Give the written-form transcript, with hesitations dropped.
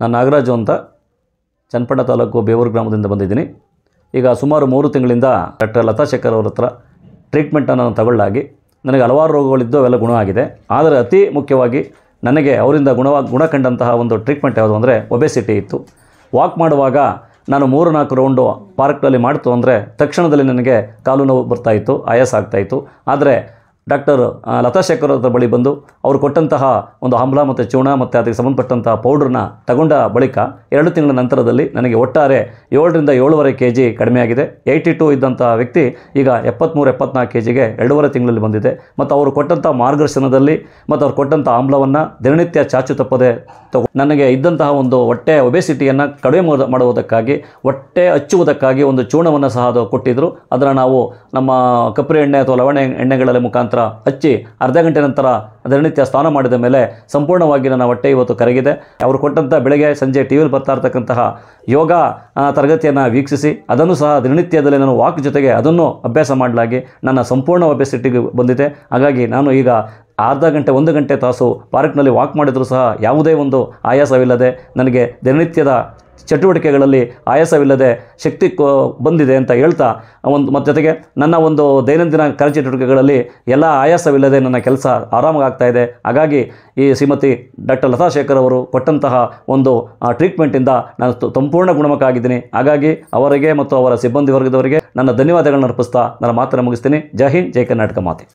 ನಾನು ನಾಗರಾಜು ಅಂತ ಚನ್ನಪಟ್ಟಣ ತಾಲೂಕು ಬೇವೂರು ಗ್ರಾಮದಿಂದ ಬಂದಿದ್ದೀನಿ. ಈಗ ಸುಮಾರು 3 ತಿಂಗಳಿಂದ ಡಾಕ್ಟರ್ ಲತಾ ಶೇಖರ್ ಅವ್ರ ಹತ್ರ ಟ್ರೀಟ್ಮೆಂಟನ್ನು ನಾನು ತಗೊಳ್ಳಾಗಿ ನನಗೆ ಹಲವಾರು ರೋಗಗಳಿದ್ದು ಅವೆಲ್ಲ ಗುಣ ಆಗಿದೆ. ಆದರೆ ಅತಿ ಮುಖ್ಯವಾಗಿ ನನಗೆ ಅವರಿಂದ ಗುಣ ಕಂಡಂತಹ ಒಂದು ಟ್ರೀಟ್ಮೆಂಟ್ ಯಾವುದು ಅಂದರೆ ಒಬೆಸಿಟಿ ಇತ್ತು. ವಾಕ್ ಮಾಡುವಾಗ ನಾನು 3-4 ರೌಂಡು ಪಾರ್ಕ್ನಲ್ಲಿ ಮಾಡ್ತು ಅಂದರೆ ತಕ್ಷಣದಲ್ಲಿ ನನಗೆ ಕಾಲು ನೋವು ಬರ್ತಾಯಿತ್ತು, ಆಯಾಸ ಆಗ್ತಾಯಿತ್ತು. ಆದರೆ ಡಾಕ್ಟರ್ ಲತಾ ಶೇಖರ್ ಅವ್ರ ಬಳಿ ಬಂದು ಅವರು ಕೊಟ್ಟಂತಹ ಒಂದು ಆಮ್ಲ ಮತ್ತು ಚೂರ್ಣ ಮತ್ತು ಅದಕ್ಕೆ ಸಂಬಂಧಪಟ್ಟಂತಹ ಪೌಡ್ರನ್ನ ತಗೊಂಡ ಬಳಿಕ 2 ತಿಂಗಳ ನಂತರದಲ್ಲಿ ನನಗೆ ಒಟ್ಟಾರೆ 7ರಿಂದ 7.5 kg ಕಡಿಮೆ ಆಗಿದೆ. 82 ಇದ್ದಂಥ ವ್ಯಕ್ತಿ ಈಗ 73-74 kgಗೆ 2.5 ತಿಂಗಳಲ್ಲಿ ಬಂದಿದೆ. ಮತ್ತು ಅವರು ಕೊಟ್ಟಂಥ ಮಾರ್ಗದರ್ಶನದಲ್ಲಿ ಮತ್ತು ಅವ್ರು ಕೊಟ್ಟಂಥ ಆಮ್ಲವನ್ನು ದಿನನಿತ್ಯ ಚಾಚು ತಪ್ಪದೆ ನನಗೆ ಇದ್ದಂತಹ ಒಂದು ಹೊಟ್ಟೆ ಒಬೆಸಿಟಿಯನ್ನು ಕಡಿಮೆ ಮಾಡುವುದಕ್ಕಾಗಿ, ಹೊಟ್ಟೆ ಹಚ್ಚುವುದಕ್ಕಾಗಿ ಒಂದು ಚೂರ್ಣವನ್ನು ಸಹ ಅದು ಕೊಟ್ಟಿದ್ದರು. ಅದನ್ನು ನಾವು ನಮ್ಮ ಕಪ್ಪರಿ ಎಣ್ಣೆ ಅಥವಾ ಲವಣ ಎಣ್ಣೆಗಳಲ್ಲಿ ಮುಖಾಂತರ ಹಚ್ಚಿ ಅರ್ಧ ಗಂಟೆ ನಂತರ ದಿನನಿತ್ಯ ಸ್ನಾನ ಮಾಡಿದ ಮೇಲೆ ಸಂಪೂರ್ಣವಾಗಿ ನನ್ನ ಹೊಟ್ಟೆ ಇವತ್ತು ಕರಗಿದೆ. ಅವರು ಕೊಟ್ಟಂಥ ಬೆಳಗ್ಗೆ ಸಂಜೆ ಟಿವಿಯಲ್ಲಿ ಬರ್ತಾ ಇರ್ತಕ್ಕಂತಹ ಯೋಗ ತರಗತಿಯನ್ನು ವೀಕ್ಷಿಸಿ ಅದನ್ನು ಸಹ ದಿನನಿತ್ಯದಲ್ಲಿ ನಾನು ವಾಕ್ ಜೊತೆಗೆ ಅದನ್ನು ಅಭ್ಯಾಸ ಮಾಡಲಾಗಿ ನನ್ನ ಸಂಪೂರ್ಣ ಒಬೆಸಿಟಿಗೆ ಬಂದಿದೆ. ಹಾಗಾಗಿ ನಾನು ಈಗ ಅರ್ಧ ಗಂಟೆ 1 ಗಂಟೆ ತಾಸು ಪಾರ್ಕ್ನಲ್ಲಿ ವಾಕ್ ಮಾಡಿದರೂ ಸಹ ಯಾವುದೇ ಒಂದು ಆಯಾಸವಿಲ್ಲದೆ ನನಗೆ ದಿನನಿತ್ಯದ ಚಟುವಟಿಕೆಗಳಲ್ಲಿ ಆಯಾಸವಿಲ್ಲದೆ ಶಕ್ತಿ ಬಂದಿದೆ ಅಂತ ಹೇಳ್ತಾ ಮತ್ತು ಜೊತೆಗೆ ನನ್ನ ಒಂದು ದೈನಂದಿನ ಕಾರ್ಯಚಟುವಟಿಕೆಗಳಲ್ಲಿ ಎಲ್ಲ ಆಯಾಸವಿಲ್ಲದೆ ನನ್ನ ಕೆಲಸ ಆರಾಮಾಗಿ ಆಗ್ತಾಯಿದೆ. ಹಾಗಾಗಿ ಈ ಶ್ರೀಮತಿ ಡಾಕ್ಟರ್ ಲತಾ ಶೇಖರ್ ಅವರು ಕೊಟ್ಟಂತಹ ಒಂದು ಟ್ರೀಟ್ಮೆಂಟಿಂದ ನಾನು ಸಂಪೂರ್ಣ ಗುಣಮುಖ ಆಗಿದ್ದೀನಿ. ಹಾಗಾಗಿ ಅವರಿಗೆ ಮತ್ತು ಅವರ ಸಿಬ್ಬಂದಿ ವರ್ಗದವರಿಗೆ ನನ್ನ ಧನ್ಯವಾದಗಳನ್ನು ಅರ್ಪಿಸ್ತಾ ನನ್ನ ಮಾತನ್ನು ಮುಗಿಸ್ತೀನಿ. ಜೈ ಹಿಂದ್, ಜೈ ಕರ್ನಾಟಕ ಮಾತೆ.